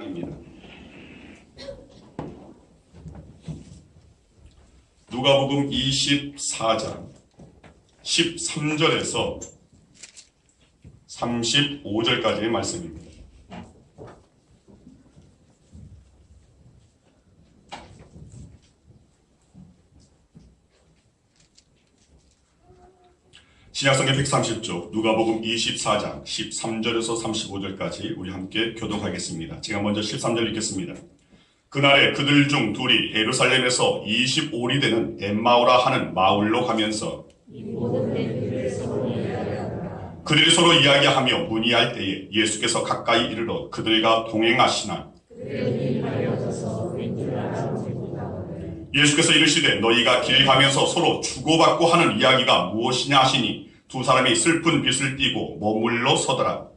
말씀입니다. 누가복음 24장 13절에서 35절까지의 말씀입니다. 신약성경 130쪽 누가복음 24장 13절에서 35절까지 우리 함께 교독하겠습니다. 제가 먼저 13절 읽겠습니다. 그날에 그들 중 둘이 예루살렘에서 25리 되는 엠마오라 하는 마을로 가면서 그들이 서로 이야기하며 문의할 때에 예수께서 가까이 이르러 그들과 동행하시나 예수께서 이르시되 너희가 길 가면서 서로 주고받고 하는 이야기가 무엇이냐 하시니 두 사람이 슬픈 빛을 띠고 머물러 서더라.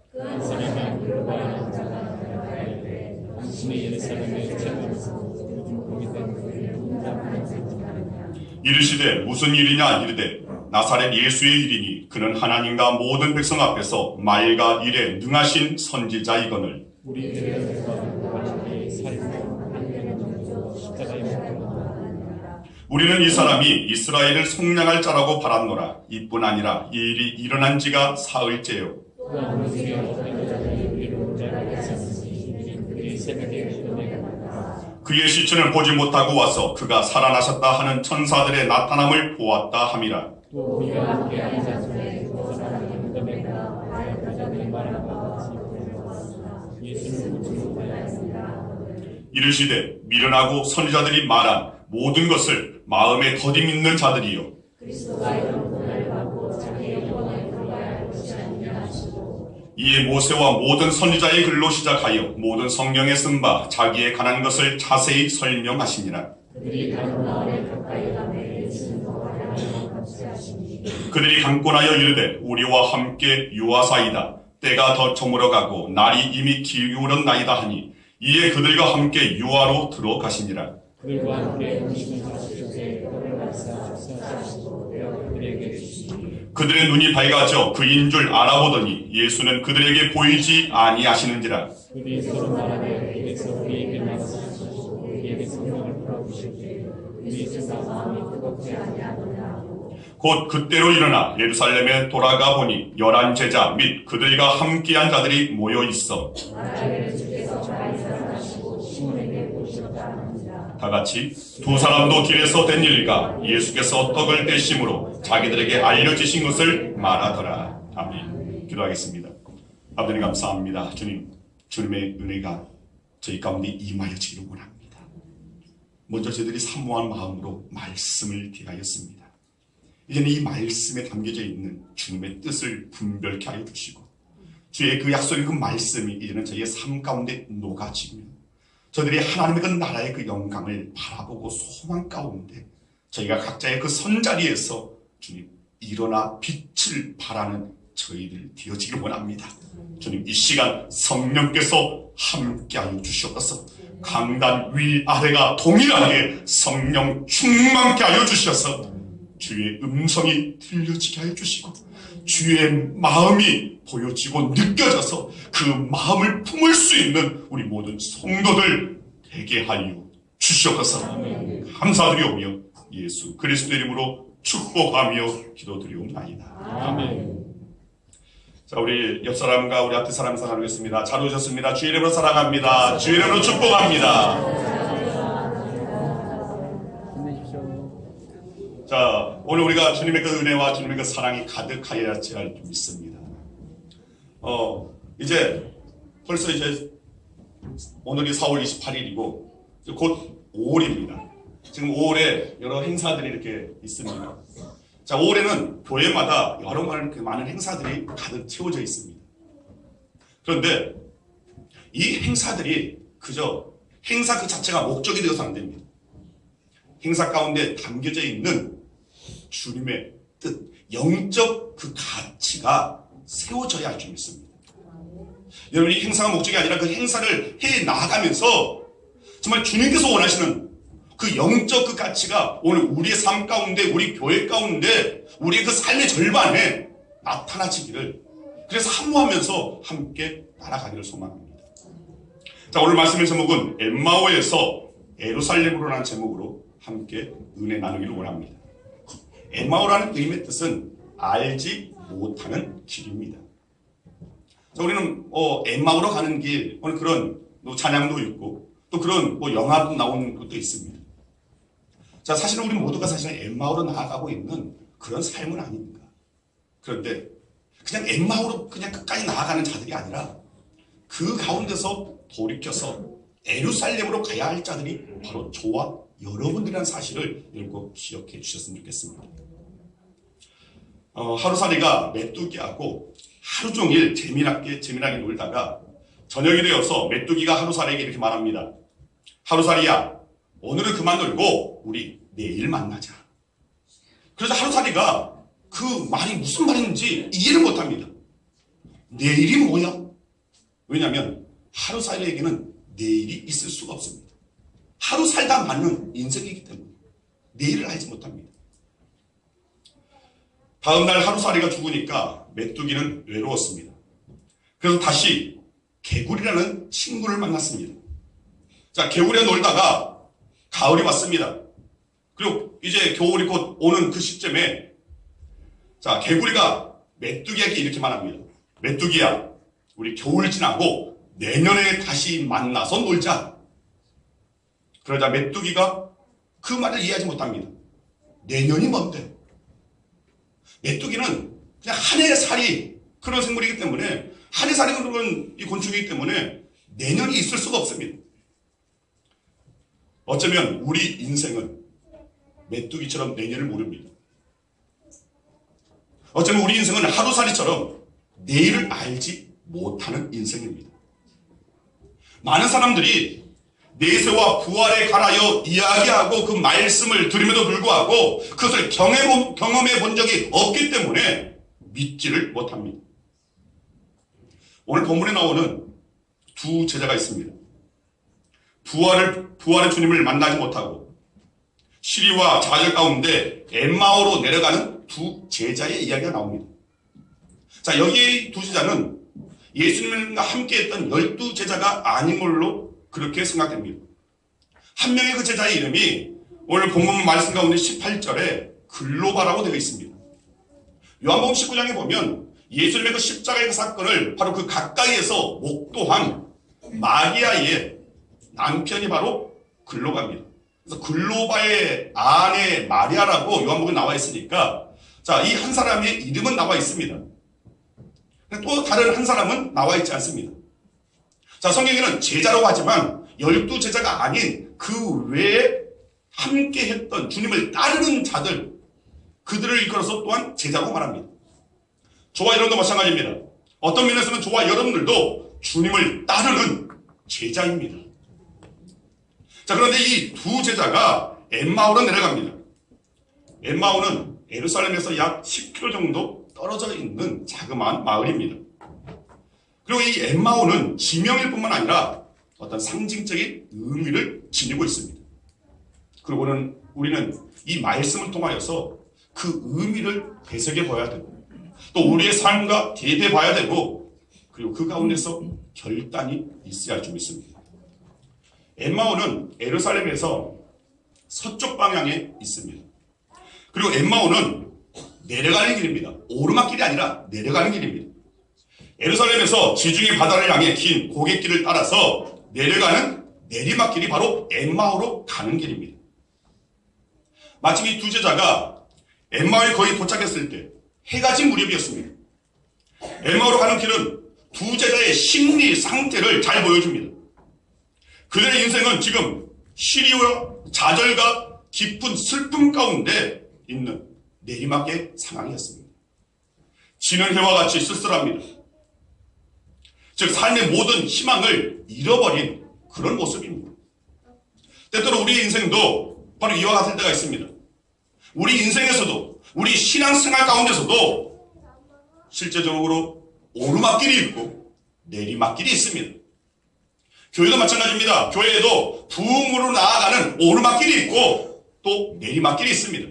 이르시되 무슨 일이냐 이르되 나사렛 예수의 일이니 그는 하나님과 모든 백성 앞에서 말과 일에 능하신 선지자이거늘 우리는 이 사람이 이스라엘을 속량할 자라고 바랐노라. 이뿐 아니라 이 일이 일어난 지가 사흘째요. 그의 시체를 보지 못하고 와서 그가 살아나셨다 하는 천사들의 나타남을 보았다 함이라. 이르시되 미련하고 선지자들이 말한 모든 것을 마음에 더디 믿는 자들이요 이에 모세와 모든 선지자의 글로 시작하여 모든 성경에 쓴 바 자기에 관한 것을 자세히 설명하시니라. 그들이 강권하여 이르되 우리와 함께 유하사이다. 때가 더 저물어가고 날이 이미 기울었나이다 하니 이에 그들과 함께 유하로 들어가시니라. 그들과 함께 그들의 눈이 밝아져 그인 줄 알아보더니 예수는 그들에게 보이지 아니하시는지라. 곧 그때로 일어나 예루살렘에 돌아가 보니 11 제자 및 그들과 함께한 자들이 모여 있어 다 같이 두 사람도 길에서 된 일과 예수께서 떡을 떼심으로 자기들에게 알려주신 것을 말하더라. 아멘. 기도하겠습니다. 아버님 감사합니다. 주님, 주님의 은혜가 저희 가운데 임하여지기를 원합니다. 먼저 저희들이 사모한 마음으로 말씀을 대하였습니다. 이제는 이 말씀에 담겨져 있는 주님의 뜻을 분별케 하여 주시고 주의 그 약속의 그 말씀이 이제는 저희의 삶 가운데 녹아지며 저들이 하나님의 그 나라의 그 영광을 바라보고 소망 가운데 저희가 각자의 그 선자리에서 주님 일어나 빛을 발하는 저희들 되어지길 원합니다. 주님 이 시간 성령께서 함께하여 주시옵소서. 강단 위아래가 동일하게 성령 충만케 하여 주셔서 주의 음성이 들려지게 하여 주시고 주의 마음이 보여지고 느껴져서 그 마음을 품을 수 있는 우리 모든 성도들 되게 하여 주시옵소서. 감사드리오며 예수 그리스도 이름으로 축복하며 기도드리옵나이다. 아멘. 자, 우리 옆 사람과 우리 앞에 사람 사랑하겠습니다. 잘 오셨습니다. 주의 이름으로 사랑합니다. 주의 이름으로 축복합니다. 자, 오늘 우리가 주님의 그 은혜와 주님의 그 사랑이 가득하여야지 할 줄 믿습니다. 이제 벌써 이제 오늘이 4월 28일이고 곧 5월입니다. 지금 5월에 여러 행사들이 이렇게 있습니다. 자, 5월에는 교회마다 여러 많은 행사들이 가득 채워져 있습니다. 그런데 이 행사들이 그저 행사 그 자체가 목적이 되어서 안 됩니다. 행사 가운데 담겨져 있는 주님의 뜻, 영적 그 가치가 세워져야 할 줄 믿습니다. 여러분, 이 행사가 목적이 아니라 그 행사를 해 나가면서 정말 주님께서 원하시는 그 영적 그 가치가 오늘 우리의 삶 가운데, 우리 교회 가운데, 우리의 그 삶의 절반에 나타나지기를, 그래서 사모하면서 함께 날아가기를 소망합니다. 자, 오늘 말씀의 제목은 엠마오에서 예루살렘으로라는 제목으로 함께 은혜 나누기를 원합니다. 엠마오라는 의미의 뜻은 알지 못하는 길입니다. 자, 우리는 엠마오로 가는 길, 오늘 그런 찬양도 있고 또 그런 영화도 나오는 것도 있습니다. 자, 사실은 우리 모두가 사실은 엠마오로 나아가고 있는 그런 삶은 아닙니다. 그런데 그냥 엠마오로 그냥 끝까지 나아가는 자들이 아니라 그 가운데서 돌이켜서 예루살렘으로 가야 할 자들이 바로 저와 여러분들이라는 사실을 꼭 기억해 주셨으면 좋겠습니다. 하루살이가 메뚜기하고 하루 종일 재미나게 놀다가 저녁이 되어서 메뚜기가 하루살이에게 이렇게 말합니다. 하루살이야, 오늘은 그만 놀고 우리 내일 만나자. 그래서 하루살이가 그 말이 무슨 말인지 이해를 못합니다. 내일이 뭐야? 왜냐하면 하루살이에게는 내일이 있을 수가 없습니다. 하루 살다 마는 인생이기 때문에 내일을 알지 못합니다. 다음날 하루살이가 죽으니까 메뚜기는 외로웠습니다. 그래서 다시 개구리라는 친구를 만났습니다. 자, 개구리와 놀다가 가을이 왔습니다. 그리고 이제 겨울이 곧 오는 그 시점에 자, 개구리가 메뚜기에게 이렇게 말합니다. 메뚜기야, 우리 겨울 지나고 내년에 다시 만나서 놀자. 그러자 메뚜기가 그 말을 이해하지 못합니다. 내년이 뭔데? 메뚜기는 그냥 한 해 살이 그런 생물이기 때문에 한 해 살이 그런 이 곤충이기 때문에 내년이 있을 수가 없습니다. 어쩌면 우리 인생은 메뚜기처럼 내년을 모릅니다. 어쩌면 우리 인생은 하루살이처럼 내일을 알지 못하는 인생입니다. 많은 사람들이 내세와 부활에 관하여 이야기하고 그 말씀을 들음에도 불구하고 그것을 경험해 본 적이 없기 때문에 믿지를 못합니다. 오늘 본문에 나오는 두 제자가 있습니다. 부활의 주님을 만나지 못하고 시리와 좌절 가운데 엠마오로 내려가는 두 제자의 이야기가 나옵니다. 자, 여기 두 제자는 예수님과 함께 했던 12제자가 아닌 걸로 그렇게 생각됩니다. 한 명의 그 제자의 이름이 오늘 본문 말씀 가운데 18절에 글로바라고 되어 있습니다. 요한복음 19장에 보면 예수님의 그 십자가의 그 사건을 바로 그 가까이에서 목도한 마리아의 남편이 바로 글로바입니다. 그래서 글로바의 아내 마리아라고 요한복음에 나와 있으니까 자, 이 한 사람의 이름은 나와 있습니다. 또 다른 한 사람은 나와 있지 않습니다. 자, 성경에는 제자라고 하지만 12제자가 아닌 그 외에 함께 했던 주님을 따르는 자들, 그들을 이끌어서 또한 제자라고 말합니다. 저와 여러분도 마찬가지입니다. 어떤 면에서는 저와 여러분들도 주님을 따르는 제자입니다. 자, 그런데 이 두 제자가 엠마오로 내려갑니다. 엠마오는 예루살렘에서 약 10km 정도 떨어져 있는 자그마한 마을입니다. 그리고 이 엠마오는 지명일 뿐만 아니라 어떤 상징적인 의미를 지니고 있습니다. 그리고 우리는 이 말씀을 통하여서 그 의미를 해석해 봐야 되고 또 우리의 삶과 대입해 봐야 되고 그리고 그 가운데서 결단이 있어야 할 줄 믿습니다. 엠마오는 예루살렘에서 서쪽 방향에 있습니다. 그리고 엠마오는 내려가는 길입니다. 오르막길이 아니라 내려가는 길입니다. 예루살렘에서 지중해 바다를 향해 긴 고갯길을 따라서 내려가는 내리막길이 바로 엠마오로 가는 길입니다. 마침 이 두 제자가 엠마오에 거의 도착했을 때 해가 진 무렵이었습니다. 엠마오로 가는 길은 두 제자의 심리 상태를 잘 보여줍니다. 그들의 인생은 지금 시리와 좌절과 깊은 슬픔 가운데 있는 내리막의 상황이었습니다. 지는 해와 같이 쓸쓸합니다. 즉 삶의 모든 희망을 잃어버린 그런 모습입니다. 때때로 우리 인생도 바로 이와 같을 때가 있습니다. 우리 인생에서도 우리 신앙생활 가운데서도 실제적으로 오르막길이 있고 내리막길이 있습니다. 교회도 마찬가지입니다. 교회에도 부흥으로 나아가는 오르막길이 있고 또 내리막길이 있습니다.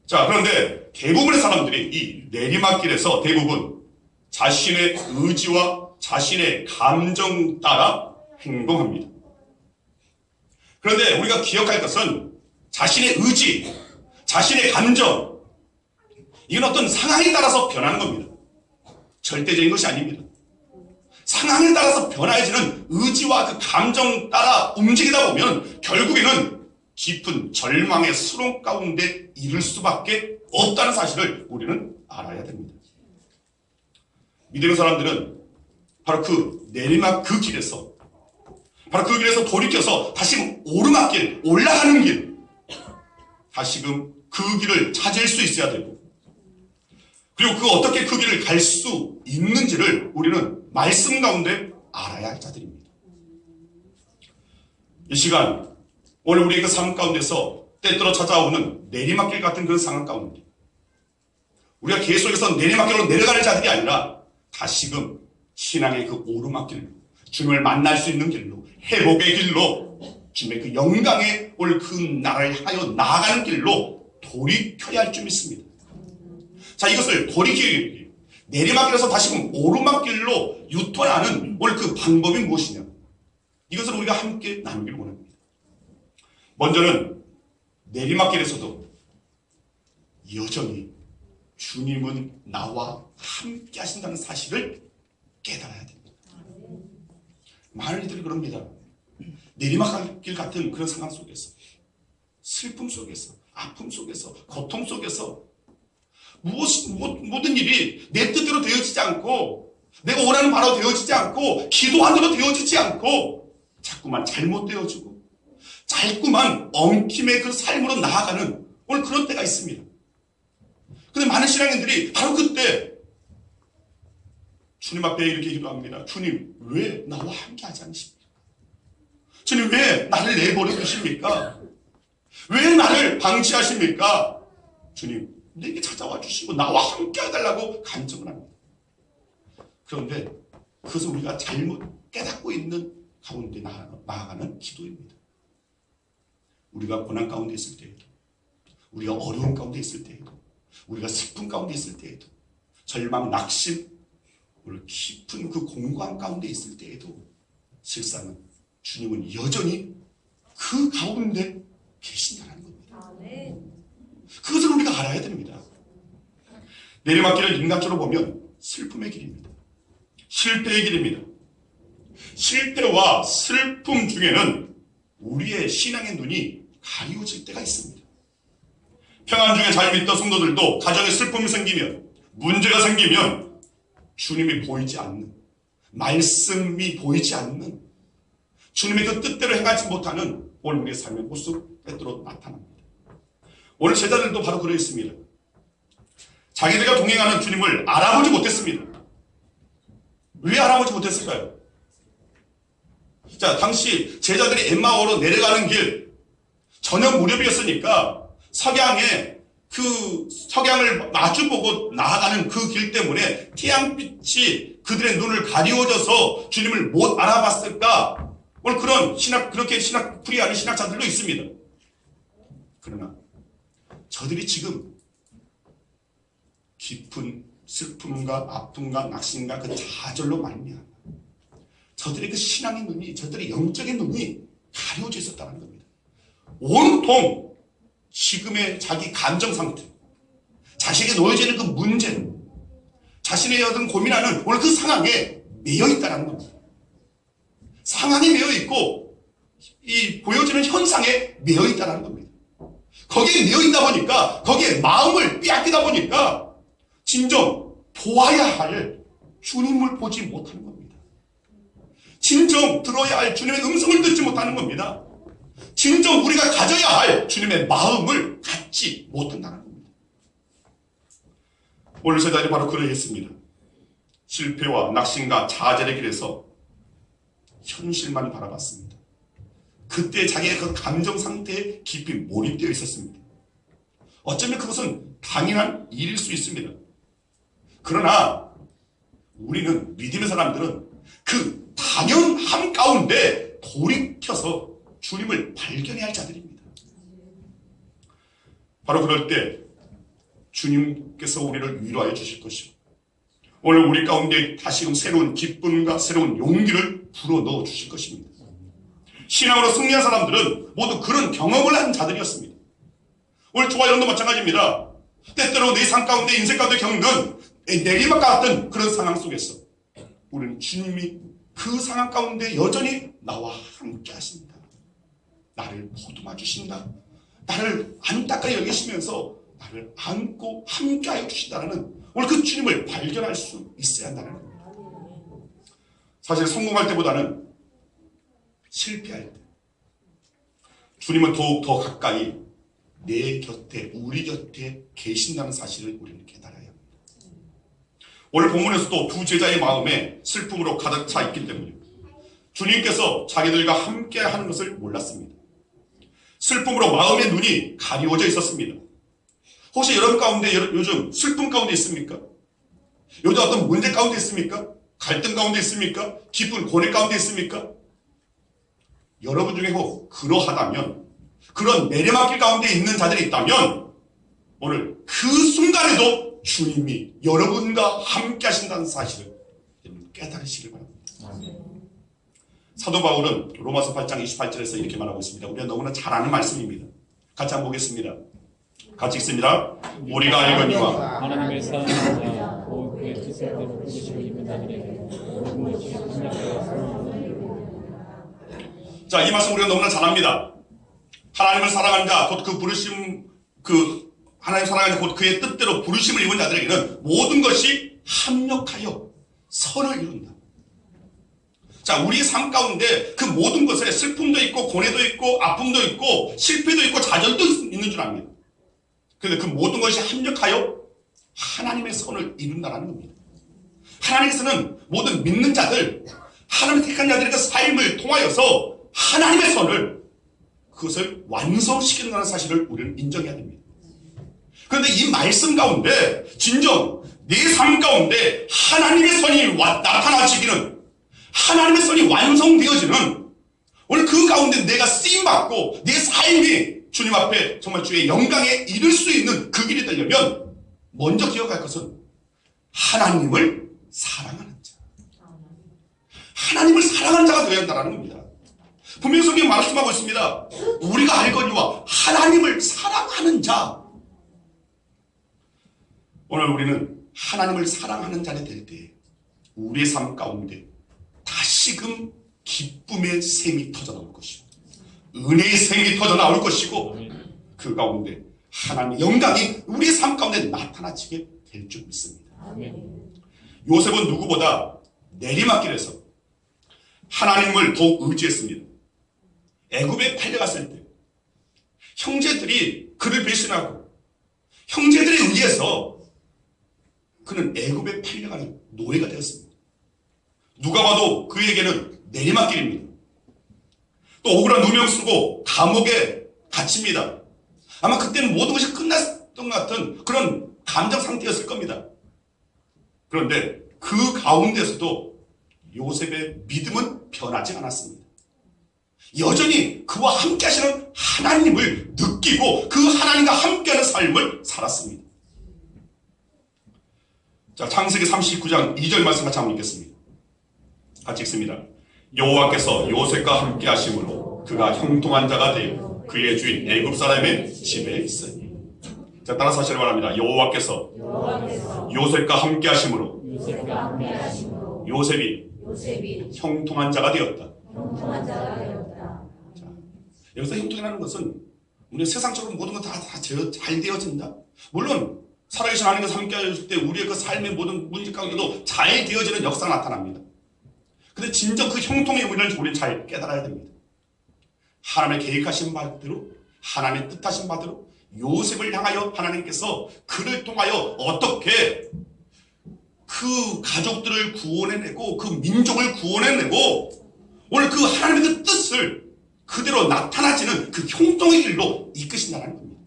자, 그런데 대부분의 사람들이 이 내리막길에서 대부분 자신의 의지와 자신의 감정 따라 행동합니다. 그런데 우리가 기억할 것은 자신의 의지, 자신의 감정, 이건 어떤 상황에 따라서 변하는 겁니다. 절대적인 것이 아닙니다. 상황에 따라서 변화해지는 의지와 그 감정 따라 움직이다 보면 결국에는 깊은 절망의 수렁 가운데 이를 수밖에 없다는 사실을 우리는 알아야 됩니다. 믿음의 사람들은 바로 그 내리막 그 길에서, 바로 그 길에서 돌이켜서 다시금 오르막길, 올라가는 길, 다시금 그 길을 찾을 수 있어야 되고, 그리고 그 어떻게 그 길을 갈 수 있는지를 우리는 말씀 가운데 알아야 할 자들입니다. 이 시간 오늘 우리의 그 삶 가운데서 때때로 찾아오는 내리막길 같은 그런 상황 가운데 우리가 계속해서 내리막길로 내려가는 자들이 아니라 다시금 신앙의 그 오르막길로, 주님을 만날 수 있는 길로, 회복의 길로, 주님의 그 영광의 올 그 나라를 향하여 나아가는 길로 돌이켜야 할 줄 믿습니다. 자, 이것을 돌이키기, 내리막길에서 다시금 오르막길로 유턴하는 올 그 방법이 무엇이냐? 이것을 우리가 함께 나누기를 원합니다. 먼저는 내리막길에서도 여전히 주님은 나와 함께 하신다는 사실을 깨달아야 됩니다. 많은 이들이 그럽니다. 내리막길 같은 그런 상황 속에서, 슬픔 속에서, 아픔 속에서, 고통 속에서 모든 일이 내 뜻대로 되어지지 않고, 내가 원하는 바로 되어지지 않고, 기도한 대로 되어지지 않고, 자꾸만 잘못되어지고, 자꾸만 엉킴의 그 삶으로 나아가는 오늘 그런 때가 있습니다. 근데 많은 신앙인들이 바로 그때 주님 앞에 이렇게 기도합니다. 주님, 왜 나와 함께 하지 않으십니까? 주님, 왜 나를 내버려 두십니까? 왜 나를 방치하십니까? 주님, 내게 찾아와 주시고 나와 함께 해달라고 간청을 합니다. 그런데 그것은 우리가 잘못 깨닫고 있는 가운데 나아가는 기도입니다. 우리가 고난 가운데 있을 때에도, 우리가 어려움 가운데 있을 때에도, 우리가 슬픔 가운데 있을 때에도, 절망, 낙심, 오늘 깊은 그 공고함 가운데 있을 때에도 실상은 주님은 여전히 그 가운데 계신다는 겁니다. 그것을 우리가 알아야 됩니다. 내리막길은 인간적으로 보면 슬픔의 길입니다. 실패의 길입니다. 실패와 슬픔 중에는 우리의 신앙의 눈이 가리워질 때가 있습니다. 평안 중에 잘 믿던 성도들도 가정에 슬픔이 생기면, 문제가 생기면 주님이 보이지 않는, 말씀이 보이지 않는, 주님의 그 뜻대로 행하지 못하는 오늘 우리의 삶의 모습 때때로 나타납니다. 오늘 제자들도 바로 그러했습니다. 자기들과 동행하는 주님을 알아보지 못했습니다. 왜 알아보지 못했을까요? 자, 당시 제자들이 엠마오로 내려가는 길, 저녁 무렵이었으니까 석양을 마주보고 나아가는 그 길 때문에 태양빛이 그들의 눈을 가리워져서 주님을 못 알아봤을까? 오늘 그렇게 풀이하는 신학자들도 있습니다. 그러나 저들이 지금 깊은 슬픔과 아픔과 낙심과 그 좌절로 말미암아 저들의 그 신앙의 눈이, 저들의 영적인 눈이 가려져 있었다는 겁니다. 온통 지금의 자기 감정 상태, 자신에게 놓여지는 그 문제, 자신의 어떤 고민하는 오늘 그 상황에 매여 있다는 겁니다. 상황에 매여 있고 이 보여지는 현상에 매여 있다는 겁니다. 거기에 매여 있다 보니까, 거기에 마음을 빼앗기다 보니까 진정 보아야 할 주님을 보지 못하는 겁니다. 진정 들어야 할 주님의 음성을 듣지 못하는 겁니다. 진정 우리가 가져야 할 주님의 마음을 갖지 못한다는 겁니다. 오늘 제자들이 바로 그러했습니다. 실패와 낙심과 좌절의 길에서 현실만 바라봤습니다. 그때 자기의 그 감정 상태에 깊이 몰입되어 있었습니다. 어쩌면 그것은 당연한 일일 수 있습니다. 그러나 우리는, 믿음의 사람들은 그 당연함 가운데 돌이켜서 주님을 발견해야 할 자들입니다. 바로 그럴 때 주님께서 우리를 위로하여 주실 것이고, 오늘 우리 가운데 다시금 새로운 기쁨과 새로운 용기를 불어넣어 주실 것입니다. 신앙으로 승리한 사람들은 모두 그런 경험을 한 자들이었습니다. 오늘 저와 여러분도 마찬가지입니다. 때때로 내 삶 가운데 인생 가운데 겪는 내리막 같은 그런 상황 속에서 우리는 주님이 그 상황 가운데 여전히 나와 함께 하신다. 나를 보듬어 주신다. 나를 안타깝게 여기시면서 나를 안고 함께하여 주신다는 오늘 그 주님을 발견할 수 있어야 한다는 겁니다. 사실 성공할 때보다는 실패할 때 주님은 더욱 더 가까이 내 곁에 우리 곁에 계신다는 사실을 우리는 깨달아야 합니다. 오늘 본문에서도 두 제자의 마음에 슬픔으로 가득 차 있기 때문에 주님께서 자기들과 함께 하는 것을 몰랐습니다. 슬픔으로 마음의 눈이 가리워져 있었습니다. 혹시 여러분 가운데 요즘 슬픔 가운데 있습니까? 요즘 어떤 문제 가운데 있습니까? 갈등 가운데 있습니까? 기쁜 고뇌 가운데 있습니까? 여러분 중에 혹 그러하다면, 그런 내리막길 가운데 있는 자들이 있다면 오늘 그 순간에도 주님이 여러분과 함께 하신다는 사실을 깨달으시길 바랍니다. 사도 바울은 로마서 8장 28절에서 이렇게 말하고 있습니다. 우리가 너무나 잘 아는 말씀입니다. 같이 한번 보겠습니다. 같이 읽습니다. 우리가 알거니와 하나님의 사랑하사 곧 그의 뜻대로 부르심을 입은 자들에게 모든 것이 합력하여. 자, 이 말씀 우리가 너무나 잘 압니다. 하나님을 사랑하는 자, 곧 그 부르심, 하나님 사랑하는 자, 곧 그의 뜻대로 부르심을 입은 자들에게는 모든 것이 합력하여 선을 이룬다. 자, 우리의 삶 가운데 그 모든 것에 슬픔도 있고 고뇌도 있고 아픔도 있고 실패도 있고 좌절도 있는 줄 압니다. 그런데 그 모든 것이 합력하여 하나님의 선을 이룬다는 겁니다. 하나님께서는 모든 믿는 자들, 하나님의 택한 자들의 그 삶을 통하여서 하나님의 선을, 그것을 완성시킨다는 사실을 우리는 인정해야 됩니다. 그런데 이 말씀 가운데 진정 내 삶 가운데 하나님의 선이 나타나지기는, 하나님의 선이 완성되어지는, 오늘 그 가운데 내가 쓰임받고 내 삶이 주님 앞에 정말 주의 영광에 이를 수 있는 그 길이 되려면 먼저 기억할 것은 하나님을 사랑하는 자, 하나님을 사랑하는 자가 되어야 한다는 겁니다. 분명히 성경이 말씀하고 있습니다. 우리가 알거니와 하나님을 사랑하는 자. 오늘 우리는 하나님을 사랑하는 자가 될 때 우리의 삶 가운데 다시금 기쁨의 샘이 터져나올 것이고 은혜의 샘이 터져나올 것이고 그 가운데 하나님의 영광이 우리의 삶 가운데 나타나지게 될 줄 믿습니다. 요셉은 누구보다 내리막길에서 하나님을 더욱 의지했습니다. 애굽에 팔려갔을 때 형제들이 그를 배신하고 형제들에 의해서 그는 애굽에 팔려가는 노예가 되었습니다. 누가 봐도 그에게는 내리막길입니다. 또 억울한 누명 쓰고 감옥에 갇힙니다. 아마 그때는 모든 것이 끝났던 것 같은 그런 감정 상태였을 겁니다. 그런데 그 가운데서도 요셉의 믿음은 변하지 않았습니다. 여전히 그와 함께 하시는 하나님을 느끼고 그 하나님과 함께하는 삶을 살았습니다. 자, 창세기 39장 2절 말씀 같이 한번 읽겠습니다. 같이 읽습니다. 여호와께서 요셉과 함께 하심으로 그가 형통한 자가 되어 그의 주인 애굽 사람의 집에 있으니. 자, 따라서 하시기 바랍니다. 여호와께서 요셉과 함께 하심으로 요셉이 형통한 자가 되었다. 자, 여기서 형통이라는 것은 우리 세상적으로 모든 것 다 잘 되어진다. 물론 살아계신 하나님과 함께 하실 때 우리의 그 삶의 모든 문제 가운데도 잘 되어지는 역사가 나타납니다. 근데 진정 그 형통의 의미를 우리는 잘 깨달아야 됩니다. 하나님의 계획하신 바대로, 하나님의 뜻하신 바대로 요셉을 향하여 하나님께서 그를 통하여 어떻게 그 가족들을 구원해내고 그 민족을 구원해내고 오늘 그 하나님의 그 뜻을 그대로 나타나지는 그 형통의 길로 이끄신다는 겁니다.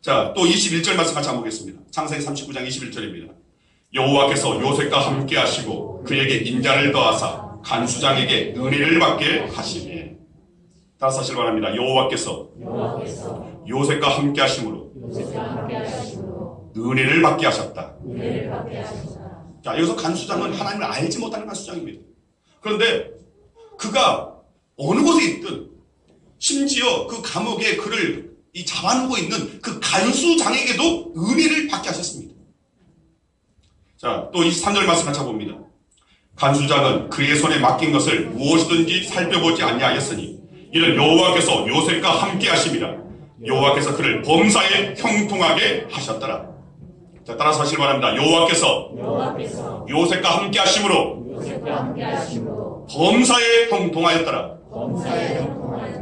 자, 또 21절 말씀 같이 한번 보겠습니다. 창세기 39장 21절입니다. 여호와께서 요셉과 함께 하시고 그에게 인자를 더하사 간수장에게 은혜를 받게 하시니. 따라서 하시기 바랍니다. 여호와께서 요셉과 함께 하심으로 은혜를 받게 하셨다. 은혜를 받게 하셨다. 자, 여기서 간수장은 하나님을 알지 못하는 간수장입니다. 그런데 그가 어느 곳에 있든 심지어 그 감옥에 그를 잡아놓고 있는 그 간수장에게도 은혜를 받게 하셨습니다. 자, 또 23절 말씀 같이 봅니다. 간수장은 그의 손에 맡긴 것을 무엇이든지 살펴보지 아니하였으니 이는 여호와께서 요셉과 함께 하심이라. 여호와께서 그를 범사에 형통하게 하셨더라. 자, 따라서 하시기 바랍니다. 여호와께서 요셉과 함께 하심으로 범사에 형통하였더라.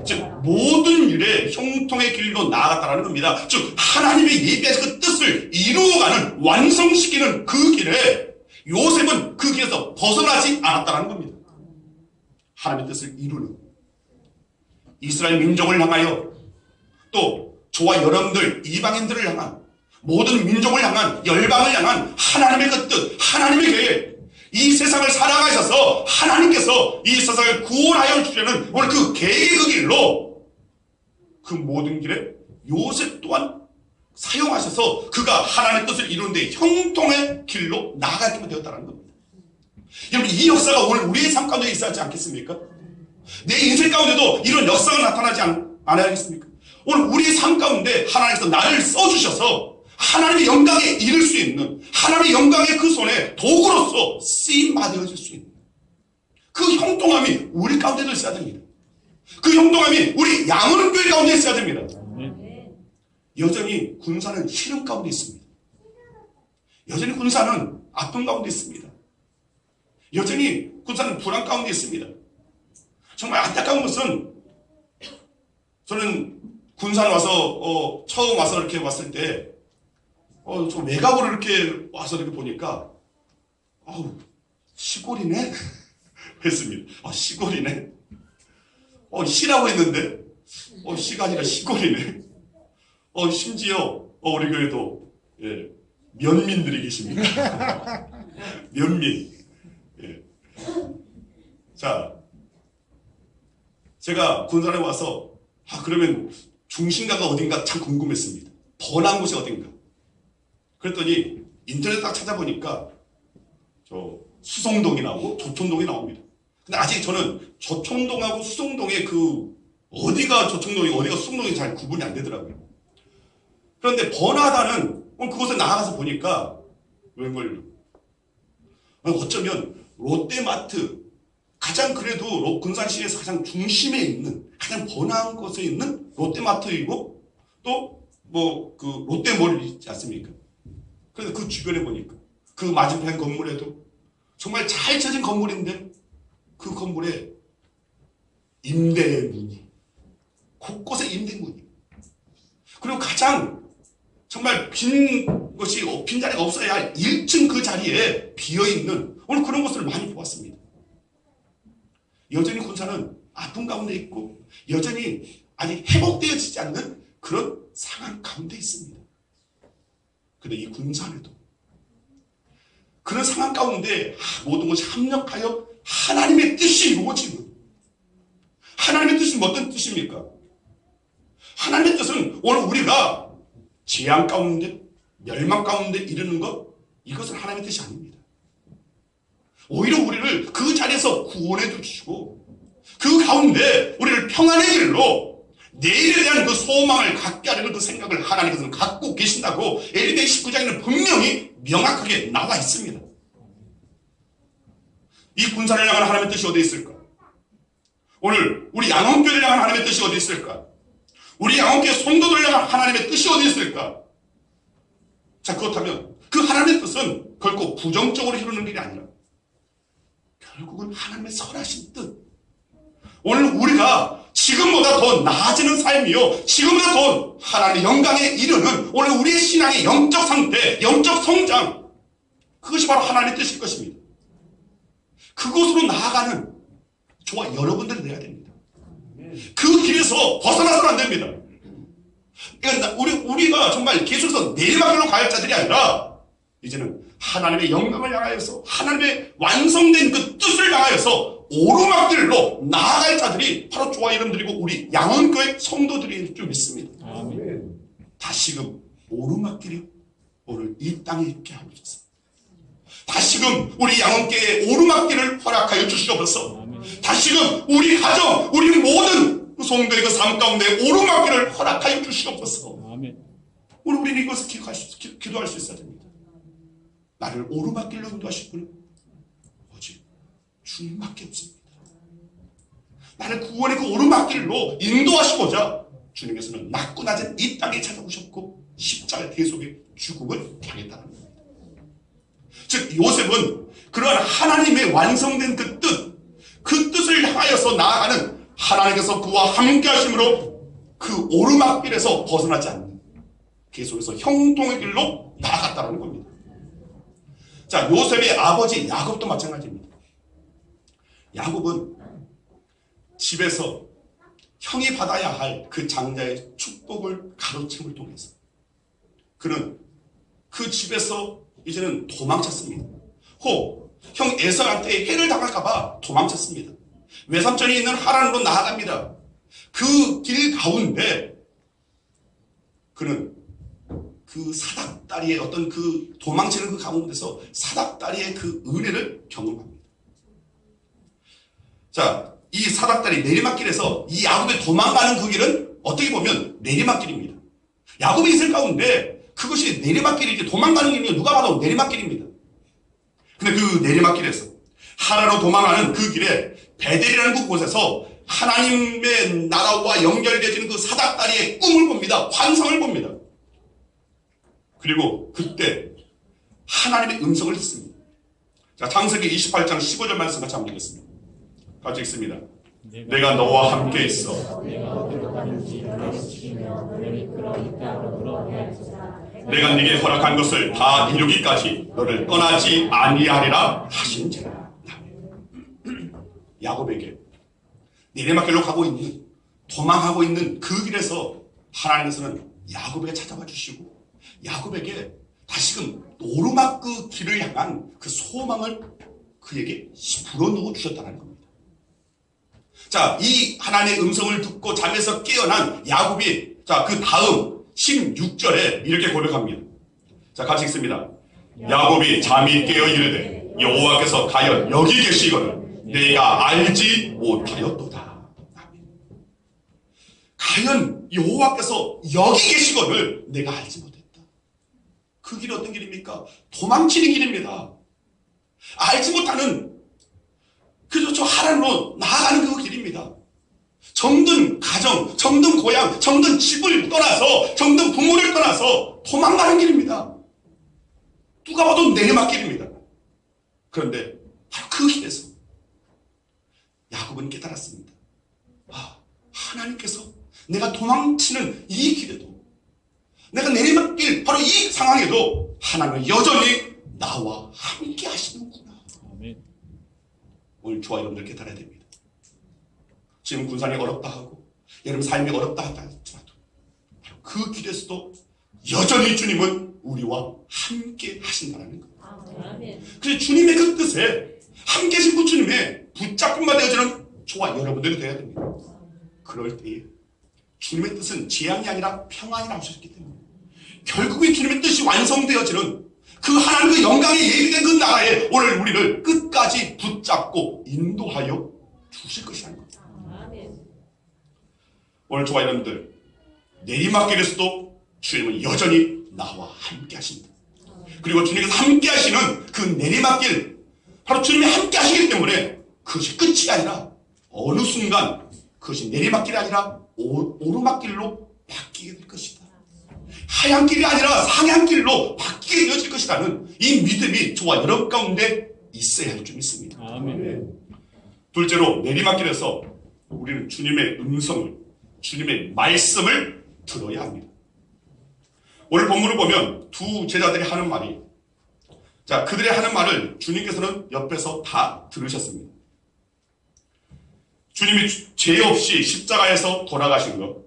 즉 모든 일에 형통의 길로 나아갔다는 겁니다. 즉 하나님의 예배에서 그 뜻을 이루어가는, 완성시키는 그 길에 요셉은 그 길에서 벗어나지 않았다는 겁니다. 하나님의 뜻을 이루는 이스라엘 민족을 향하여, 또 저와 여러분들 이방인들을 향한, 모든 민족을 향한, 열방을 향한 하나님의 그 뜻, 하나님의 계획, 이 세상을 살아가셔서 하나님께서 이 세상을 구원하여 주려는 오늘 그 계획의 그 길로, 그 모든 길에 요셉 또한 사용하셔서 그가 하나님의 뜻을 이루는데 형통의 길로 나아가게 되었다는 겁니다. 여러분, 이 역사가 오늘 우리의 삶 가운데 있어야 하지 않겠습니까? 내 인생 가운데도 이런 역사가 나타나지 않아야겠습니까? 오늘 우리의 삶 가운데 하나님께서 나를 써주셔서 하나님의 영광에 이를 수 있는, 하나님의 영광의 그 손에 도구로서 쓰임받아질 수 있는 그 형통함이 우리 가운데도 있어야 됩니다. 그 형통함이 우리 양원교회 가운데 있어야 됩니다. 여전히 군사는 시름 가운데 있습니다. 여전히 군사는 아픔 가운데 있습니다. 여전히 군사는 불안 가운데 있습니다. 정말 안타까운 것은, 저는 군산 와서 처음 와서 이렇게 왔을 때 저 외곽으로 이렇게 와서 이렇게 보니까 시골이네 했습니다. 시골이네. 시라고 했는데 시가 아니라 시골이네. 심지어 우리 교회도 면민들이 계십니다. 면민. 자, 제가 군산에 와서 그러면 중심가가 어딘가 참 궁금했습니다. 번화한 곳이 어딘가. 그랬더니 인터넷 딱 찾아보니까 저 수성동이 나오고 조촌동이 나옵니다. 근데 아직 저는 조촌동하고 수성동의 그 어디가 조촌동이 어디가 수성동이 잘 구분이 안 되더라고요. 그런데 번화하다는 그곳에 나가서 보니까 웬걸요? 어쩌면 롯데마트, 가장 그래도 군산시에서 가장 중심에 있는, 가장 번화한 곳에 있는 롯데마트이고, 또 그 롯데몰 있지 않습니까? 그래서 그 주변에 보니까 그 맞은편 건물에도 정말 잘 쳐진 건물인데 그 건물에 임대문이, 곳곳에 임대문이, 그리고 가장 정말 빈 자리가 없어야 할 1층 그 자리에 비어있는 오늘 그런 것을 많이 보았습니다. 여전히 군사는 아픔 가운데 있고 여전히 아직 회복되어지지 않는 그런 상황 가운데 있습니다. 그런데 이 군산에도 그런 상황 가운데 모든 것이 합력하여 하나님의 뜻이 이루어지는, 하나님의 뜻은 어떤 뜻입니까? 하나님의 뜻은 오늘 우리가 재앙 가운데, 멸망 가운데 이르는 것, 이것은 하나님의 뜻이 아닙니다. 오히려 우리를 그 자리에서 구원해 주시고 그 가운데 우리를 평안의 길로, 내일에 대한 그 소망을 갖게 하려는 그 생각을 하나님께서는 갖고 계신다고 에베소서 19장에는 분명히 명확하게 나와 있습니다. 이 군산을 향한 하나님의 뜻이 어디 있을까? 오늘 우리 양원교회를 향한 하나님의 뜻이 어디 있을까? 우리 양원교회 성도들을 향한 하나님의 뜻이 어디 있을까? 자, 그렇다면 그 하나님의 뜻은 결코 부정적으로 이루는 길이 아니라 결국은 하나님의 선하신 뜻, 오늘 우리가 지금보다 더 나아지는 삶이요, 지금보다 더 하나님의 영광에 이르는 오늘 우리의 신앙의 영적 상태, 영적 성장, 그것이 바로 하나님의 뜻일 것입니다. 그곳으로 나아가는 저와 여러분들이 되어야 됩니다. 그 길에서 벗어나서는 안 됩니다. 그러니까 우리가 정말 계속해서 내리막길로 갈 자들이 아니라 이제는 하나님의 영광을 향하여서, 하나님의 완성된 그 뜻을 향하여서 오르막길로 나아갈 자들이 바로 저와 여러분들이고 우리 양원교회 성도들일 줄 믿습니다. 아멘. 다시금 오르막길이요, 오늘 이 땅에 있게 하고 주소서. 다시금 우리 양원교회에 오르막길을 허락하여 주시옵소서. 다시금 우리 가정, 우리 모든 성도의 그 삶 가운데 오르막길을 허락하여 주시옵소서. 오늘 우리는 이것을 기도할 수 있어야 됩니다. 나를 오르막길로 인도하실 분은 오직 주님밖에 없습니다. 나를 구원의 그 오르막길로 인도하시고자 주님께서는 낮고 낮은 이 땅에 찾아오셨고 십자가 대속의 죽음을 당했다는 겁니다. 즉 요셉은 그러한 하나님의 완성된 그 뜻을 향하여서 나아가는 하나님께서 그와 함께 하심으로 그 오르막길에서 벗어나지 않는 계속해서 형통의 길로 나아갔다는 겁니다. 자, 요셉의 아버지 야곱도 마찬가지입니다. 야곱은 집에서 형이 받아야 할 그 장자의 축복을 가로챈을 통해서 그는 그 집에서 이제는 도망쳤습니다. 형 에서한테 해를 당할까봐 도망쳤습니다. 외삼촌이 있는 하란으로 나아갑니다. 그 길 가운데 그는 그 사닥다리의 어떤 그 도망치는 그 가운데서 사닥다리의 그 은혜를 경험합니다. 자, 이 사닥다리 내리막길에서 이 야곱이 도망가는 그 길은 어떻게 보면 내리막길입니다. 야곱이 있을 가운데 그것이 내리막길이지 도망가는 길이 누가 봐도 내리막길입니다. 근데 그 내리막길에서 하나로 도망가는 그 길에 베델이라는 그곳에서 하나님의 나라와 연결되어지는 그 사닥다리의 꿈을 봅니다. 환상을 봅니다. 그리고 그때 하나님의 음성을 듣습니다. 자, 창세기 28장 15절 말씀 같이 한번 읽겠습니다. 같이 읽습니다. 내가 너와 함께 있어. 내가 네게 허락한 것을 다 이루기까지 너를 떠나지 아니하리라 하신지라. 야곱에게 내리막길로 가고 있는, 도망하고 있는 그 길에서 하나님께서는 야곱에게 찾아와 주시고 야곱에게 다시금 오르막 그 길을 향한 그 소망을 그에게 불어넣어 주셨다는 겁니다. 자, 이 하나님의 음성을 듣고 잠에서 깨어난 야곱이 자, 그 다음 16절에 이렇게 고백합니다. 자, 같이 읽습니다. 야곱이 잠이 깨어 이르되 여호와께서 과연 여기 계시거늘 내가 알지 못하였도다. 과연 여호와께서 여기 계시거늘 내가 알지 못했다. 그 길이 어떤 길입니까? 도망치는 길입니다. 알지 못하는 그저 저 하란으로 나아가는 그 길입니다. 정든 가정, 정든 고향, 정든 집을 떠나서, 정든 부모를 떠나서 도망가는 길입니다. 누가 봐도 내리막길입니다. 그런데 바로 그 길에서 야곱은 깨달았습니다. 아, 하나님께서 내가 도망치는 이 길에도, 내가 내리막길 바로 이 상황에도 하나님은 여전히 나와 함께 하시는구나. 오늘 저와 여러분들 깨달아야 됩니다. 지금 군산이 어렵다 하고 여러분 삶이 어렵다 할지라도 그 길에서도 여전히 주님은 우리와 함께 하신다는 거예요. 그래서 주님의 그 뜻에 함께 하신 그 주님의 붙잡힌 바 되어지는 저와 여러분들이 되어야 됩니다. 그럴 때에 주님의 뜻은 재앙이 아니라 평안이라고 하셨기 때문에 결국에 주님의 뜻이 완성되어지는 그 하나님의 영광이 예비된 그 나라에 오늘 우리를 끝까지 붙잡고 인도하여 주실 것이라는 겁니다. 오늘 저와 여러분들 내리막길에서도 주님은 여전히 나와 함께 하신다. 그리고 주님께서 함께 하시는 그 내리막길 바로 주님이 함께 하시기 때문에 그것이 끝이 아니라 어느 순간 그것이 내리막길이 아니라 오르막길로 바뀌게 될 것이다. 하얀 길이 아니라 상향길로 바뀌게 되어질 것이라는 이 믿음이 저와 여러분 가운데 있어야 할 줄 믿습니다. 아멘. 둘째로 내리막길에서 우리는 주님의 음성을, 주님의 말씀을 들어야 합니다. 오늘 본문을 보면 두 제자들이 하는 말이, 자, 그들의 하는 말을 주님께서는 옆에서 다 들으셨습니다. 주님이 죄 없이 십자가에서 돌아가신 것,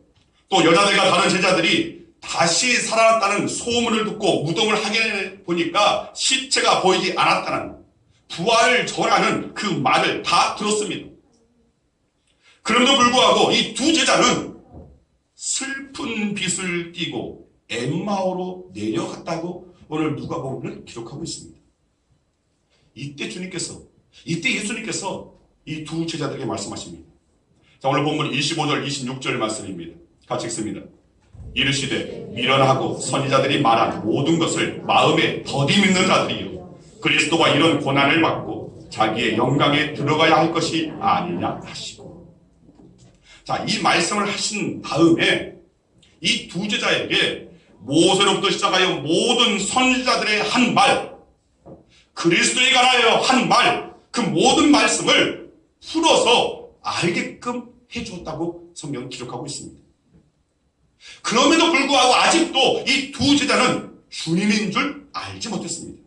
또 여자들과 다른 제자들이 다시 살아났다는 소문을 듣고 무덤을 확인해 보니까 시체가 보이지 않았다는 부활을 전하는 그 말을 다 들었습니다. 그럼에도 불구하고 이 두 제자는 슬픈 빛을 띠고 엠마오로 내려갔다고 오늘 누가복음을 기록하고 있습니다. 이때 예수님께서 이 두 제자들에게 말씀하십니다. 자, 오늘 본문 25절, 26절 말씀입니다. 같이 읽습니다. 이르시되 미련하고 선지자들이 말한 모든 것을 마음에 더디 믿는 자들이요 그리스도가 이런 고난을 받고 자기의 영광에 들어가야 할 것이 아니냐 하시고. 자, 이 말씀을 하신 다음에 이 두 제자에게 모세로부터 시작하여 모든 선지자들의 한 말, 그리스도에 관하여 한 말, 그 모든 말씀을 풀어서 알게끔 해주었다고 성경은 기록하고 있습니다. 그럼에도 불구하고 아직도 이 두 제자는 주님인 줄 알지 못했습니다.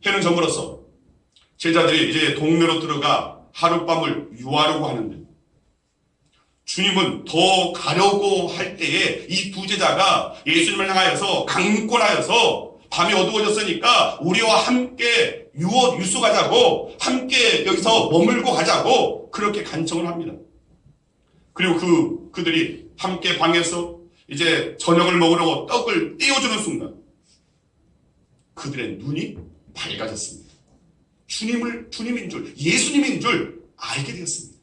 해는 저물어서 제자들이 이제 동네로 들어가 하룻밤을 유하려고 하는데, 주님은 더 가려고 할 때에 이 두 제자가 예수님을 향하여서 강권하여서 밤이 어두워졌으니까 우리와 함께 유수 가자고, 함께 여기서 머물고 가자고 그렇게 간청을 합니다. 그리고 그들이 함께 방에서 이제 저녁을 먹으려고 떡을 떼어주는 순간 그들의 눈이 밝아졌습니다. 주님인 줄, 예수님인 줄 알게 되었습니다.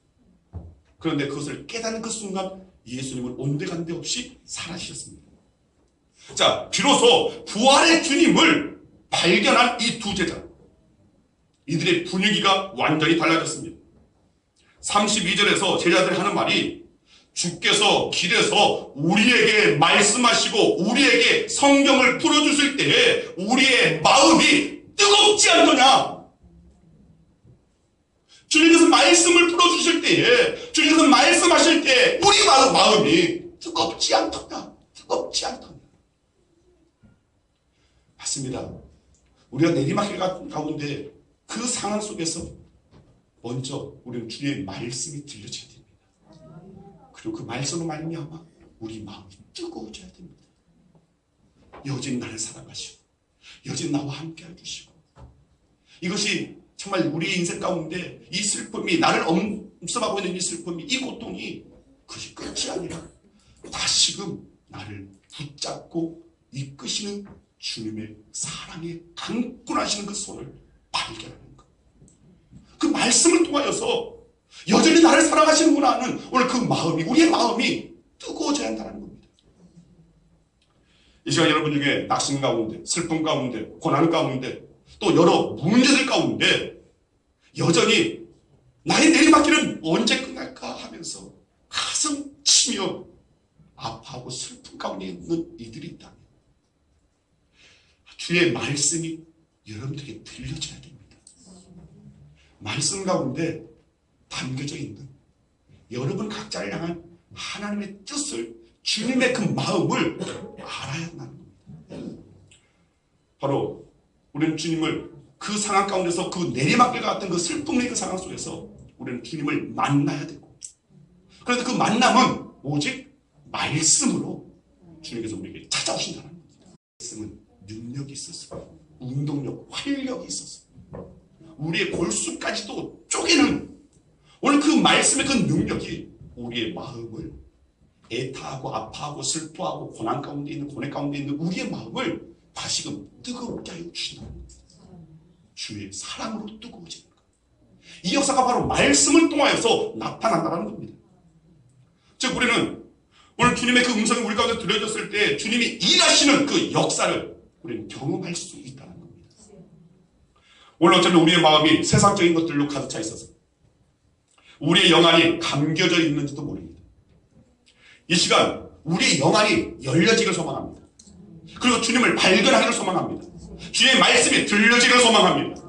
그런데 그것을 깨닫는 그 순간 예수님은 온데간데 없이 사라지셨습니다. 자, 비로소 부활의 주님을 발견한 이 두 제자, 이들의 분위기가 완전히 달라졌습니다. 32절에서 제자들이 하는 말이, 주께서 길에서 우리에게 말씀하시고 우리에게 성경을 풀어주실 때에 우리의 마음이 뜨겁지 않느냐. 주님께서 말씀을 풀어주실 때에, 주님께서 말씀하실 때 우리 마음이 뜨겁지 않더냐. 뜨겁지 않더냐. 맞습니다. 우리가 내리막길 가운데 그 상황 속에서 먼저 우리는 주님의 말씀이 들려져야 됩니다. 그리고 그 말씀으로 말미암아 우리 마음이 뜨거워져야 됩니다. 여전히 나를 사랑하시고 여전히 나와 함께 해주시고, 이것이 정말 우리의 인생 가운데 이 슬픔이, 나를 엄습하고 있는 이 슬픔이, 이 고통이 그것이 끝이 아니라 다시금 나를 붙잡고 이끄시는 주님의 사랑에 강권하시는 그 손을 발견하는 것. 그 말씀을 통하여서 여전히 나를 사랑하시는구나 하는 오늘 그 마음이, 우리의 마음이 뜨거워져야 한다는 겁니다. 이 시간 여러분 중에 낙심 가운데, 슬픔 가운데, 고난 가운데, 또 여러 문제들 가운데 여전히 나의 내리막길은 언제 끝날까 하면서 가슴 치며 아파하고 슬픔 가운데 있는 이들이 있다면 주의 말씀이 여러분들에게 들려져야 됩니다. 말씀 가운데 담겨져 있는 여러분 각자를 향한 하나님의 뜻을, 주님의 그 마음을 알아야 한다는 겁니다. 바로 우리는 주님을 그 상황 가운데서, 그 내리막길 같은 그 슬픔의 그 상황 속에서 우리는 주님을 만나야 되고, 그런데 그 만남은 오직 말씀으로 주님께서 우리에게 찾아오신다는 겁니다. 말씀은 능력이 있어서, 운동력, 활력이 있어서 우리의 골수까지도 쪼개는, 오늘 그 말씀의 그 능력이 우리의 마음을, 애타하고 아파하고 슬퍼하고 고난 가운데 있는, 고뇌 가운데 있는 우리의 마음을 다시금 뜨겁게 하여 주신다는 겁니다. 주의 사랑으로 뜨거워지는 것. 이 역사가 바로 말씀을 통하여서 나타난다는 겁니다. 즉 우리는 오늘 주님의 그 음성이 우리 가운데 들려졌을 때 주님이 일하시는 그 역사를 우리는 경험할 수 있다는 겁니다. 오늘 어쩌면 우리의 마음이 세상적인 것들로 가득 차 있어서 우리의 영안이 감겨져 있는지도 모릅니다. 이 시간 우리의 영안이 열려지길 소망합니다. 그리고 주님을 발견하기를 소망합니다. 주님의 말씀이 들려지기를 소망합니다.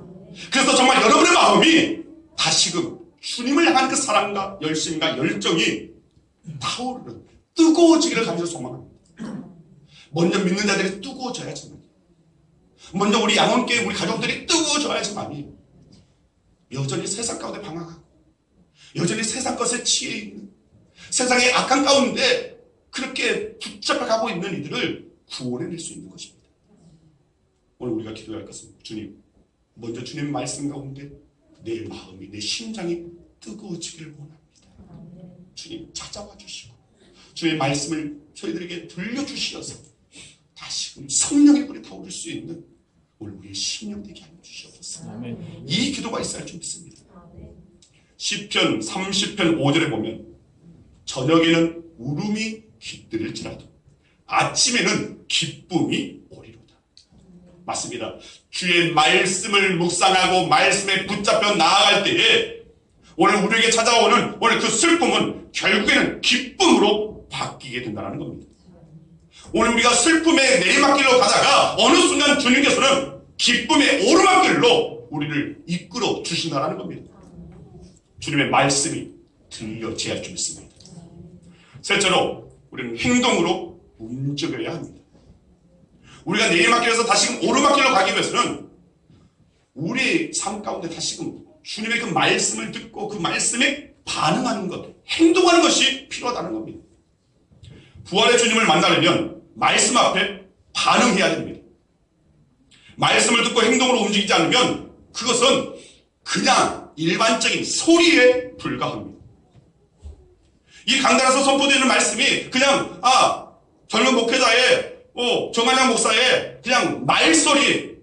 그래서 정말 여러분의 마음이 다시금 주님을 향한 그 사랑과 열심과 열정이 타오르는, 뜨거워지기를 간절히 소망합니다. 먼저 믿는 자들이 뜨거워져야지만, 먼저 우리 양원교회 우리 가족들이 뜨거워져야지만이 여전히 세상 가운데 방황하고 여전히 세상 것에 취해 있는, 세상의 악한 가운데 그렇게 붙잡아가고 있는 이들을 구원해낼 수 있는 것입니다. 오늘 우리가 기도할 것은, 주님, 먼저 주님 말씀 가운데 내 마음이, 내 심장이 뜨거워지기를 원합니다. 주님 찾아와 주시고 주의 말씀을 저희들에게 들려주시어서 다시금 성령의 불에 타오를 수 있는 오늘 우리의 심령 되게 하여 주시옵소서. 아멘. 이 기도가 있어야 할 줄 믿습니다. 시편 30편 5절에 보면 저녁에는 울음이 깃들일지라도 아침에는 기쁨이 오리로다. 맞습니다. 주의 말씀을 묵상하고 말씀에 붙잡혀 나아갈 때에 오늘 우리에게 찾아오는 오늘 그 슬픔은 결국에는 기쁨으로 바뀌게 된다는 겁니다. 오늘 우리가 슬픔의 내리막길로 가다가 어느 순간 주님께서는 기쁨의 오르막길로 우리를 이끌어 주신다는 겁니다. 주님의 말씀이 들려져야 할 줄 믿습니다. 셋째로 우리는 행동으로 움직여야 합니다. 우리가 내리막길에서 다시금 오르막길로 가기 위해서는 우리의 삶 가운데 다시금 주님의 그 말씀을 듣고 그 말씀에 반응하는 것, 행동하는 것이 필요하다는 겁니다. 부활의 주님을 만나려면 말씀 앞에 반응해야 됩니다. 말씀을 듣고 행동으로 움직이지 않으면 그것은 그냥 일반적인 소리에 불과합니다. 이 강단에서 선포되는 말씀이 그냥 젊은 목회자의 정한양 목사의 그냥 말소리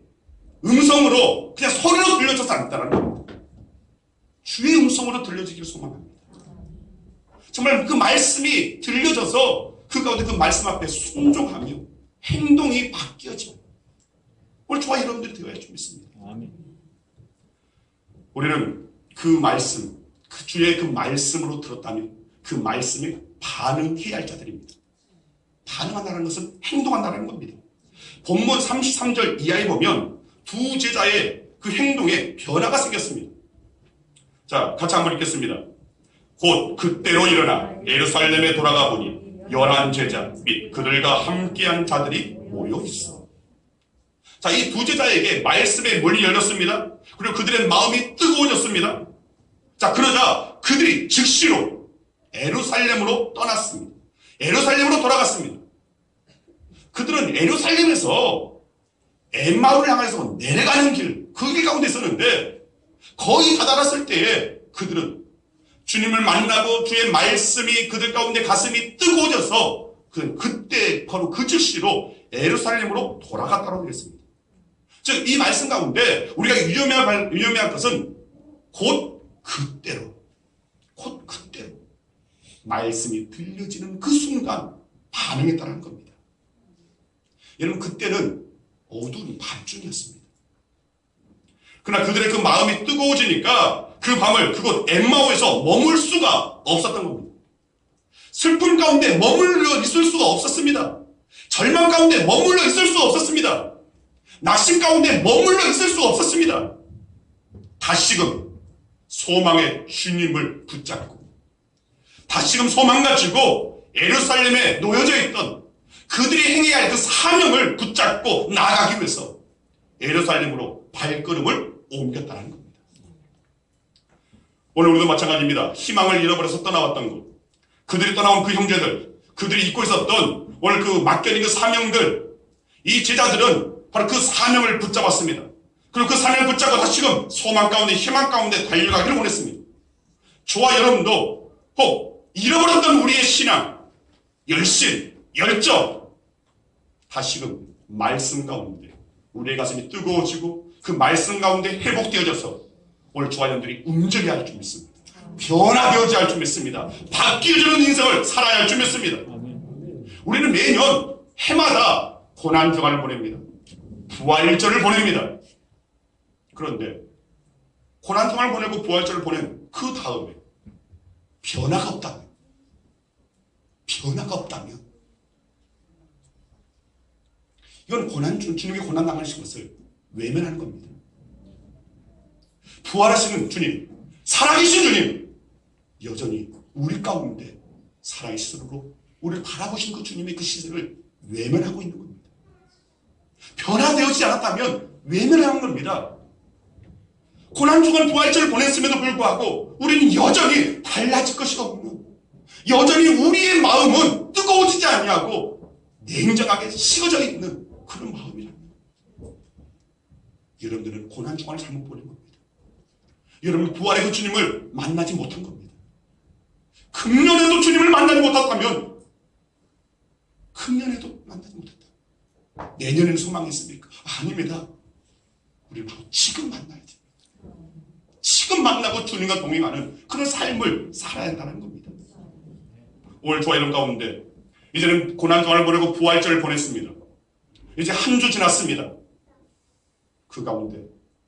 음성으로 그냥 소리로 들려져서 않다는 겁니다. 주의 음성으로 들려지기를 소망합니다. 정말 그 말씀이 들려져서 그 가운데 그 말씀 앞에 순종하며 행동이 바뀌어져. 오늘 저와 여러분들이 되어야 할 줄 믿습니다. 아멘. 우리는 그 말씀, 그 주의 그 말씀으로 들었다면 그 말씀에 반응해야 할 자들입니다. 반응한다는 것은 행동한다는 겁니다. 본문 33절 이하에 보면 두 제자의 그 행동에 변화가 생겼습니다. 자, 같이 한번 읽겠습니다. 곧 그때로 일어나 예루살렘에 돌아가 보니 11 제자 및 그들과 함께한 자들이 모여 있어. 자, 이 두 제자에게 말씀의 문이 열렸습니다. 그리고 그들의 마음이 뜨거워졌습니다. 자, 그러자 그들이 즉시로 예루살렘으로 떠났습니다. 예루살렘으로 돌아갔습니다. 그들은 예루살렘에서 엠마오를 향해서 내려가는 길, 그 길 가운데 있었는데 거의 다다랐을 때에 그들은 주님을 만나고 주의 말씀이 그들 가운데 가슴이 뜨거워져서 그때 바로 그 즉시로 예루살렘으로 돌아갔다고 했습니다. 즉, 이 말씀 가운데 우리가 유념해야 할 것은 곧 그때로 말씀이 들려지는 그 순간 반응했다는 겁니다. 여러분, 그때는 어두운 밤중이었습니다. 그러나 그들의 그 마음이 뜨거워지니까 그 밤을 그곳 엠마오에서 머물 수가 없었던 겁니다. 슬픔 가운데 머물러 있을 수가 없었습니다. 절망 가운데 머물러 있을 수 없었습니다. 낙심 가운데 머물러 있을 수 없었습니다. 다시금 소망의 주님을 붙잡고 다시금 소망 가지고 예루살렘에 놓여져 있던 그들이 행해야 할 그 사명을 붙잡고 나아가기 위해서 예루살렘으로 발걸음을 옮겼다는 겁니다. 오늘 우리도 마찬가지입니다. 희망을 잃어버려서 떠나왔던 것, 그들이 떠나온 그 형제들, 그들이 잊고 있었던 오늘 그 맡겨진 그 사명들, 이 제자들은 바로 그 사명을 붙잡았습니다. 그리고 그 사명을 붙잡고 다시금 소망 가운데 희망 가운데 달려가기를 원했습니다. 저와 여러분도 혹 잃어버렸던 우리의 신앙, 열심, 열정 다시금 말씀 가운데 우리의 가슴이 뜨거워지고 그 말씀 가운데 회복되어져서 오늘 저와 여러분들이 움직여야 할 줄 믿습니다. 변화되어져야 할 줄 믿습니다. 바뀌어지는 인생을 살아야 할 줄 믿습니다. 우리는 매년 해마다 고난주간을 보냅니다. 부활절을 보냅니다. 그런데 고난주간을 보내고 부활절을 보낸 그 다음에 변화가 없다면 이건 주님에게 고난당하신 것을 외면하는 겁니다. 부활하시는 주님, 살아계신 주님, 여전히 우리 가운데 살아계신 스스로 우리를 바라보신 그 주님의 그 시선을 외면하고 있는 겁니다. 변화되어지지 않았다면 외면하는 겁니다. 고난주간 부활절을 보냈음에도 불구하고 우리는 여전히 달라질 것이 없는, 여전히 우리의 마음은 뜨거워지지 아니하고 냉정하게 식어져 있는 그런 마음이랍니다. 여러분들은 고난주간을 잘못 보낸 겁니다. 여러분 부활의 그 주님을 만나지 못한 겁니다. 금년에도 주님을 만나지 못했다면 금년에도 만나지 못했다. 내년에는 소망이 있습니까? 아닙니다. 우리는 바로 지금 만나야 됩니다. 지금 만나고 주님과 동행하는 그런 삶을 살아야 한다는 겁니다. 오늘 저와 여러분 가운데 이제는 고난주간을 보내고 부활절을 보냈습니다. 이제 한 주 지났습니다. 그 가운데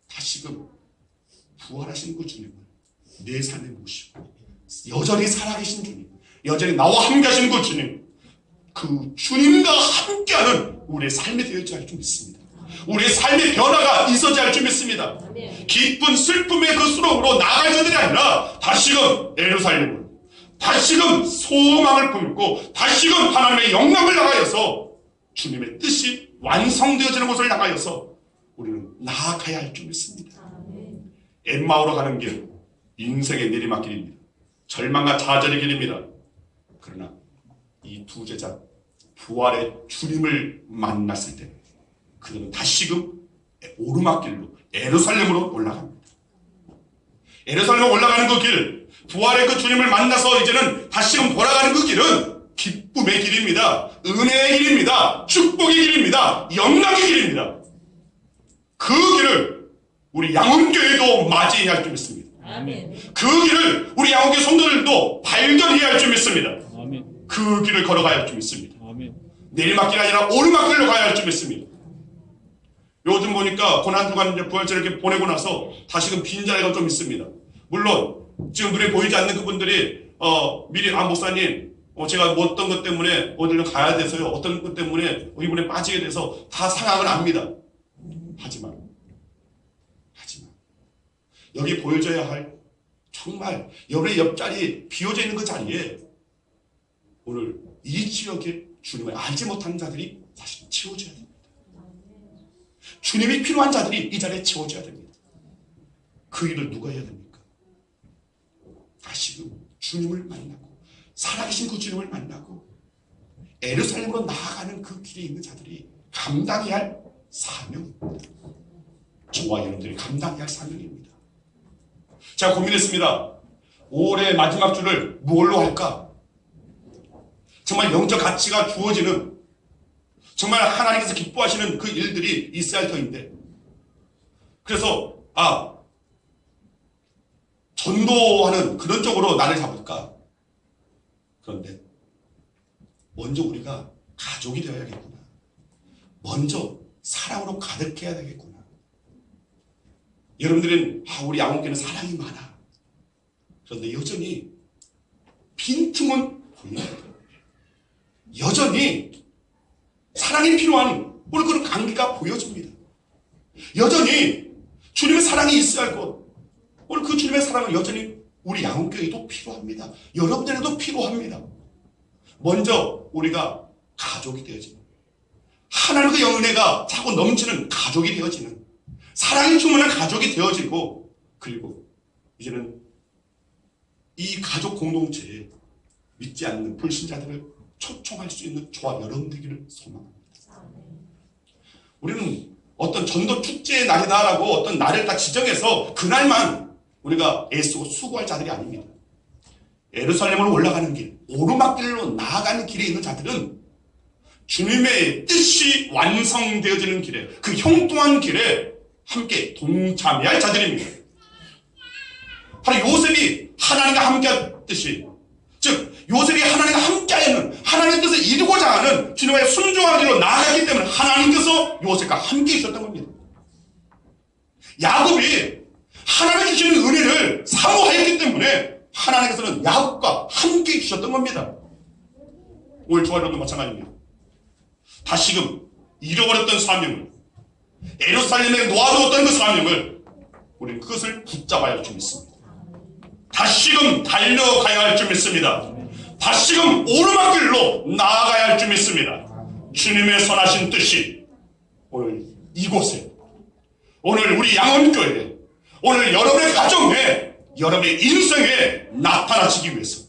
다시금 부활하신 그 주님을 내 삶에 모시고 여전히 살아계신 주님, 여전히 나와 함께 하신 그 주님, 그 주님과 함께하는 우리의 삶이 되어져야 할 줄 믿습니다. 우리의 삶의 변화가 있어져야 할 줄 믿습니다. 기쁜 슬픔의 그 수렁으로 나아갈 자들이 아니라 다시금 예루살렘을, 다시금 소망을 품고 다시금 하나님의 영광을 향하여서 주님의 뜻이 완성되어지는 곳을 향하여서 우리는 나아가야 할 줄 믿습니다. 엠마오로 가는 길, 인생의 내리막길입니다. 절망과 좌절의 길입니다. 그러나 이 두 제자 부활의 주님을 만났을 때 그들은 다시금 오르막길로 예루살렘으로 올라갑니다. 예루살렘으로 올라가는 그 길, 부활의 그 주님을 만나서 이제는 다시금 돌아가는 그 길은 기쁨의 길입니다. 은혜의 길입니다. 축복의 길입니다. 영광의 길입니다. 그 길을 우리 양훈교회도 맞이해야 할 줄 믿습니다. 아멘. 그 길을 우리 양훈교회 성도들도 발견해야 할 줄 믿습니다. 아멘. 그 길을 걸어가야 할 줄 믿습니다. 아멘. 내리막길이 아니라 오르막길로 가야 할 줄 믿습니다. 요즘 보니까 고난주간 부활절 이렇게 보내고 나서 다시금 빈자리가 좀 있습니다. 물론 지금 눈에 보이지 않는 그분들이 미리 목사님 제가 뭐 어떤 것 때문에 어디를 가야 돼서요, 어떤 것 때문에 이번에 빠지게 돼서 다 상황을 압니다. 하지만 여기 보여져야 할 정말 여러분의 옆자리 비어져 있는 그 자리에 오늘 이 지역에 주님을 알지 못하는 자들이 사실 채워져야 됩니다. 주님이 필요한 자들이 이 자리에 채워져야 됩니다. 그 일을 누가 해야 됩니까? 다시금 주님을 만나고 살아계신 그 주님을 만나고 예루살렘으로 나아가는 그 길에 있는 자들이 감당해야 할 사명입니다. 저와 여러분들이 감당해야 할 사명입니다. 제가 고민했습니다. 올해 마지막 주를 뭘로 할까? 정말 영적 가치가 주어지는, 정말 하나님께서 기뻐하시는 그 일들이 있어야 할 터인데, 그래서 전도하는 그런 쪽으로 나를 잡을까? 그런데 먼저 우리가 가족이 되어야겠구나. 먼저 사랑으로 가득해야 되겠구나. 여러분들은 우리 양원교회는 사랑이 많아. 그런데 여전히 빈틈은 보입니다. 여전히 사랑이 필요한 오늘 그런 관계가 보여집니다. 여전히 주님의 사랑이 있어야 할 것, 오늘 그 주님의 사랑은 여전히 우리 양원교회도 필요합니다. 여러분들에도 필요합니다. 먼저 우리가 가족이 되어지는, 하나님의 영은혜가 자꾸 넘치는 가족이 되어지는, 사랑이 충만한 가족이 되어지고, 그리고 이제는 이 가족 공동체에 믿지 않는 불신자들을 초청할 수 있는 저와 여러분들기를 소망합니다. 우리는 어떤 전도 축제의 날이다라고 어떤 날을 딱 지정해서 그날만 우리가 애쓰고 수고할 자들이 아닙니다. 예루살렘으로 올라가는 길, 오르막길로 나아가는 길에 있는 자들은 주님의 뜻이 완성되어지는 길에, 그 형통한 길에 함께 동참해야 할 자들입니다. 바로 요셉이 하나님과 함께했듯이, 즉 요셉이 하나님과 함께하는, 하나님의 뜻을 이루고자 하는 주님의 순종한 길로 나아갔기 때문에 하나님께서 요셉과 함께 있었던 겁니다. 야곱이 하나님이 주시는 은혜를 사모하였기 때문에 하나님께서는 야곱과 함께 주셨던 겁니다. 오늘 저와 여러분도 마찬가지입니다. 다시금 잃어버렸던 사명을, 예루살렘에 놓아두었던 그 사명을 우리는 그것을 붙잡아야 할 줄 믿습니다. 다시금 달려가야 할 줄 믿습니다. 다시금 오르막길로 나아가야 할 줄 믿습니다. 주님의 선하신 뜻이 오늘 이곳에, 오늘 우리 양원교회에, 오늘 여러분의 가정에, 여러분의 인생에 나타나시기 위해서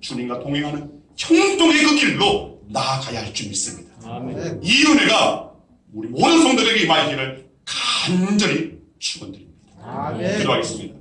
주님과 동행하는 형통의 그 길로 나아가야 할 줄 믿습니다. 아멘. 이 은혜가 우리 모든 성도들에게 임하기를 간절히 축원드립니다. 아멘. 기도하겠습니다.